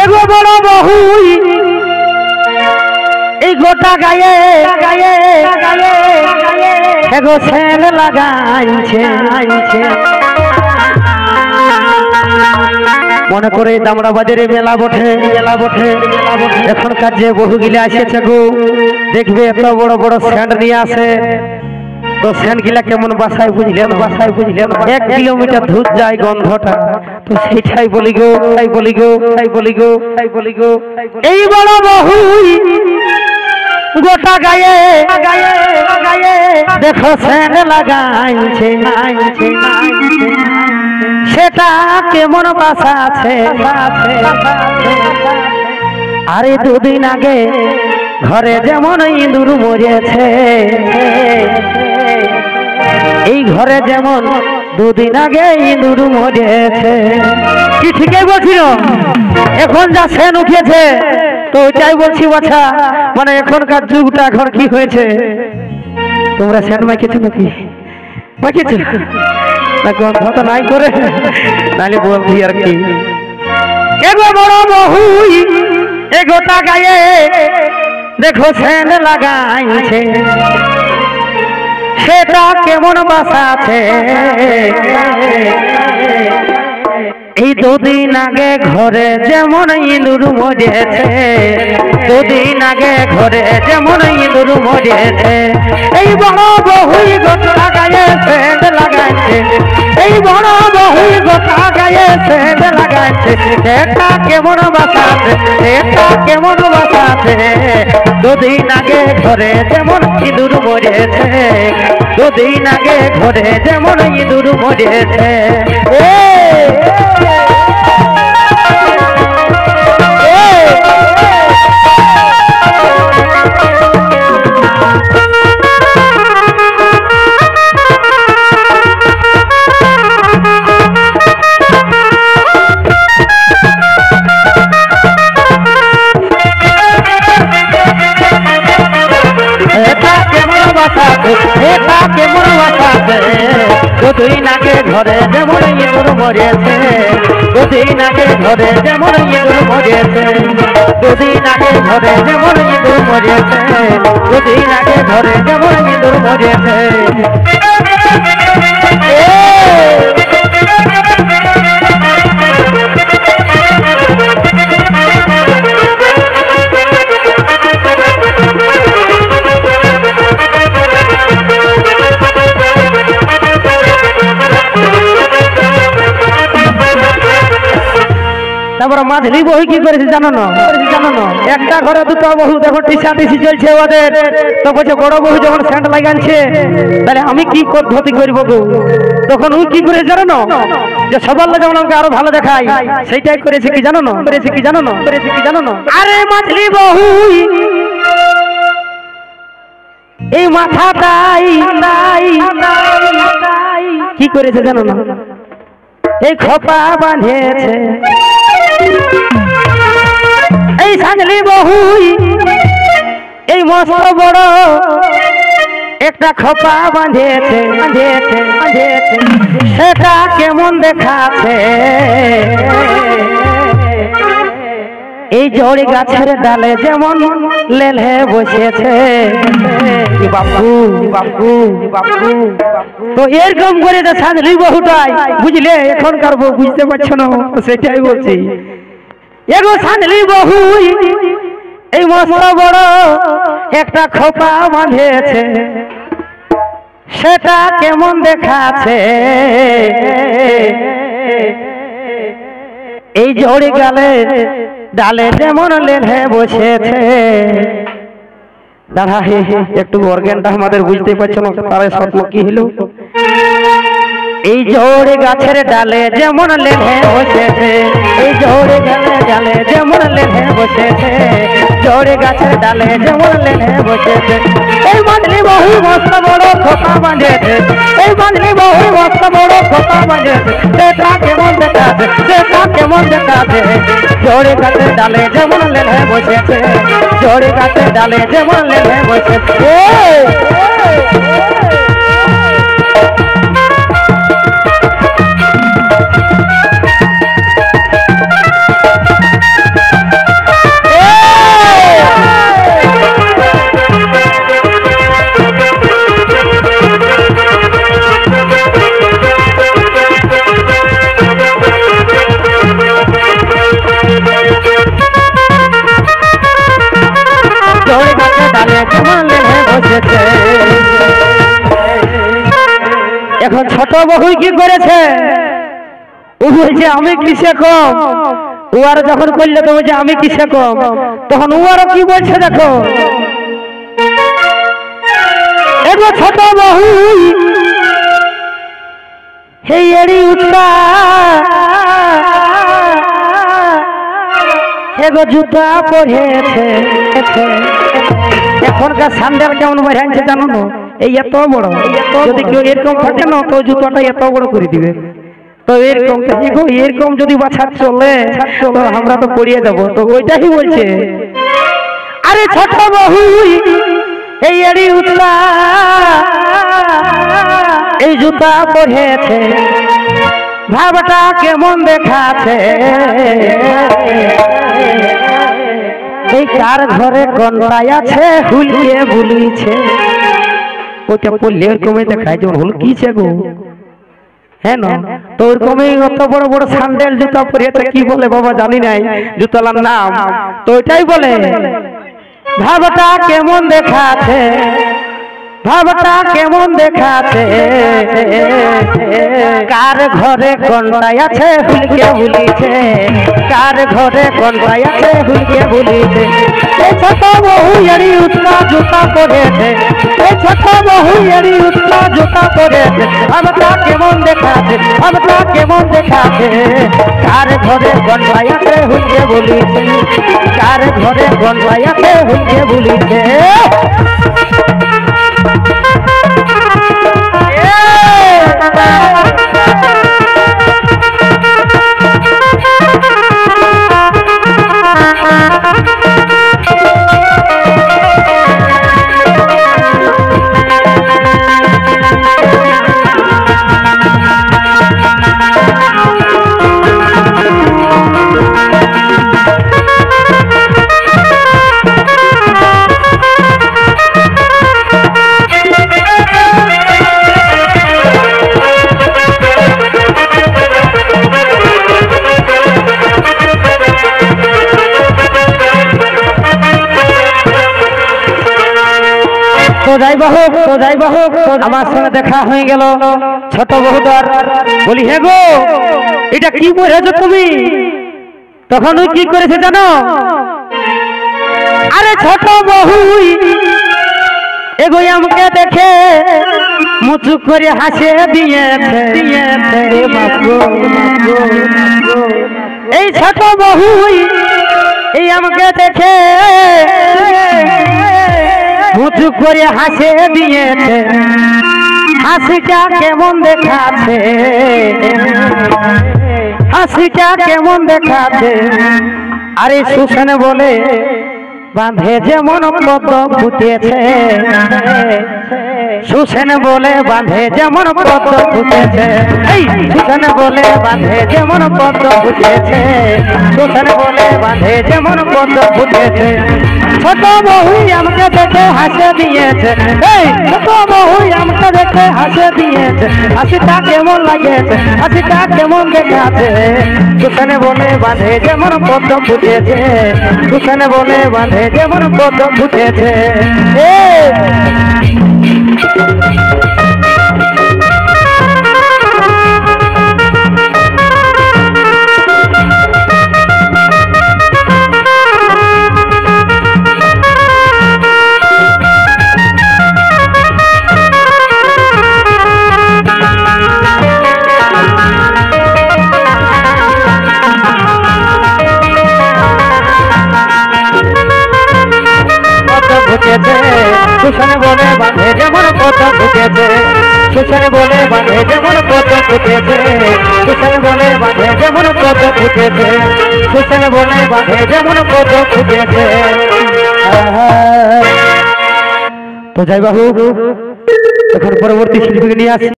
एगो बड़ा बहुई गोटा गाये गाये गाये एगो सेन लगाइছে মনে করে দামড়া বাজারে মেলা বটে এখনকার যে বহুগুলা এসেছে গো দেখবে এত বড় বড় স্যান্ড নিয়ে আসে তো স্যান্ড গিলা কেমন বাসায় বুঝলেন 1 কিলোমিটার দূর যায় গন্ধটা তো সেটাই বলি গো এই বড় বহুই গোটা গায়ে গায়ে গায়ে দেখো স্যান্ড লাগাইছে সেটা কেমন বাসা আছে আরে দুদিন আগে ঘরে যেমন ইঁদুর মরেছে এই ঘরে যেমন দুদিন আগে ইঁদুর মরেছে কি ঠিকই বলছিল এখন যা সেন উঠেছে তো ওইটাই বলছি বাছা মানে এখনকার যুগটা এখন কি হয়েছে তোমরা সেন মাইকেছো নাকি মাইকেছো না গন্ধ তো নাই করে নালে বলছি আর কি এগো বড় বহুই এগোটা গায়ে দেখো সেন লাগাইছে সেটা কেমন বাসা আছে এই দুদিন আগে ঘরে যেমন ইঁদুর মরেছে দুদিন আগে ঘরে যেমন ইঁদুর মরেছে এই বড় বহুই গোটা গায়ে সেন্ট লাগাইছে এই বড় বহুই গোটা গায়ে সেন্ট লাগাইছে এটা কেমন বাসা আছে এটা কেমন বাসা আছে দুদিন আগে ঘরে যেমন ইঁদুর মরেছে দুদিন আগে ঘরে যেমন ইঁদুর মরেছে দুদিন আগে ঘরে যেমন ইঁদুর মরেছে দুদিন আগে ঘরে যেমন ইঁদুর মরেছে দুদিন আগে ঘরে যেমন ইঁদুর মরেছে দুদিন আগে ঘরে যেমন ইঁদুর মরেছে তারপর মাঝলি বহি কি করেছে জানো না একটা ঘরে দুটো বহু দেখো টিসি চলছে ওদের তো বলছে বড় বহু যখন স্যান্ড লাগাইছে তাহলে আমি কি পদ্ধতি করবো গো তখন ওই কি করে জানো না যে সবার যেমন আমাকে আরো ভালো দেখায় সেইটাই করেছে কি জানো না আরে মাঝলি বহু এই মাথাটাই কি করেছে জানো না এই খোপা বাঁধেছে এই সাজলি বহুই এই মস্ত বড় একটা খোপা বাঁধেছে সেটা কেমন দেখাচ্ছে এই জড়ি গাছের ডালে যেমন লেলে বসেছে বাপু তো এরকম করে যে সাজলি বহুটাই বুঝলে এখনকার বউ বুঝতে পারছো না সেটাই বলছি এগো সাজলি বহুই এই মস্ত বড় একটা খোপা বাঁধেছে সেটা কেমন দেখাচ্ছে এই জড়ি গালে ডালে যেমন লেলে বসেছে দাদা একটু অর্গানটা আমাদের বুঝতে পারছো না তার স্বপ্ন কি হলো এই জোড়ে গাছের ডালে যেমন লেলে বসেছে এই জোড়ে গাছের ডালে যেমন লেলে বসেছে জোড়ে গাছের ডালে যেমন লেলে বসেছে এই বাঁধলি বহু মস্ত বড় খোপা বাঁধেছে এই বাঁধলি বহু মস্ত বড় খোপা বাঁধেছে সেটা কেমন দেখাচ্ছে জোড়ে গাছের ডালে যেমন লেলে বসেছে জোড়ে গাছের ডালে যেমন লেলে বসেছে ছোট বহু কি করেছে, ও বলছে আমি কিসে কম, ও আর যখন করলে তো বলছে আমি কিসে কম, তখন ও আরো কি বলছে দেখো, এগো ছোট বহু হে এড়ি উঠা এগো জুতা পরেছে, এখনকার স্যান্ডেল কেমন বাড়াচ্ছে জানো না, এই এত বড়, যদি কেউ এরকম থাকে না তো জুতাটা এত বড় করে দিবে, তো এরকম এরকম যদি বাছার চলে তো আমরা তো পড়িয়ে যাবো, তো ওইটাই বলছে আরে ছোট বহু এই এড়ি উঠলা এই জুতা পরেছে, ভাবটা কেমন দেখাছে, এই কার ঘরে কন্যায় আছে হুলিয়ে বুলিছে, ওইটা পড়লে ওরকমই দেখায় যেমন হুল কিছে গো, হ্যাঁ না, তো ওরকমই অত বড় বড় স্যান্ডেল জুতা পরিয়েছে, কি বলে বাবা জানি নাই জুতালার নাম, তো ওইটাই বলে ভাবটা কেমন দেখাছে, ভাবটা কেমন দেখাছে, কার ঘরে কন্যায় আছে হুলকে বুলিছে, কার ঘরে কন্যায় আছে হুলকে বুলিছে, এই ছোট বহু এড়ি উঠলা জুতা পরেছে, এই ছোট বহু এড়ি উঠলা জুতা পরেছে, ভাবটা কেমন দেখাছে, ভাবটা কেমন দেখাছে, কার ঘরে কন্যায় আছে হুলকে বুলিছে, কার ঘরে কন্যায় আছে হুলকে বুলিছে। তো যাই বাহু আমার সঙ্গে দেখা হয়ে গেল ছোট বহুদার, বলি হ্যাঁ গো এটা কি পড়েছো তুমি, তখন ওই কি করেছে জানো, আরে ছোট বহু এগো আমাকে দেখে মুচুক করে হাসে দিয়েছে, এই ছোট বহু এই আমাকে দেখে মুচুক করে হাসে দিয়েছে, হাসিটা কেমন দেখাছে, হাসিটা কেমন দেখাছে, আরে সুসেন বলে বাঁধে যেমন পদ্ম ফুটেছে, সুসেন বলে বাঁধে যেমন পদ্ম ফুটেছে, এই সুসেন বলে বাঁধে যেমন পদ্ম ফুটেছে, সুসেন বলে বাঁধে যেমন পদ্ম ফুটেছে, ছোট বহু আমাকে দেখে হাসে দিয়েছে, এই ছোট বহু আমাকে দেখে হাসে দিয়েছে, হাসিটা কেমন লাগেছে, হাসিটা কেমন দেখাছে, সুসেন বলে বাঁধে যেমন পদ্ম ফুটেছে, সুসেন বলে বাঁধে যেমন পদ্ম ফুটেছে। সুসেন বলে বাঁধে যেমন পদ্ম ফুটেছে, সুসেন বলে বাঁধে যেমন পদ্ম ফুটেছে, সুসেন বলে বাঁধে যেমন পদ্ম ফুটেছে, সুসেন বলে বাঁধে যেমন পদ্ম ফুটেছে। তো যাই বাবু এখন পরবর্তী শিল্পীকে নিয়ে আসি।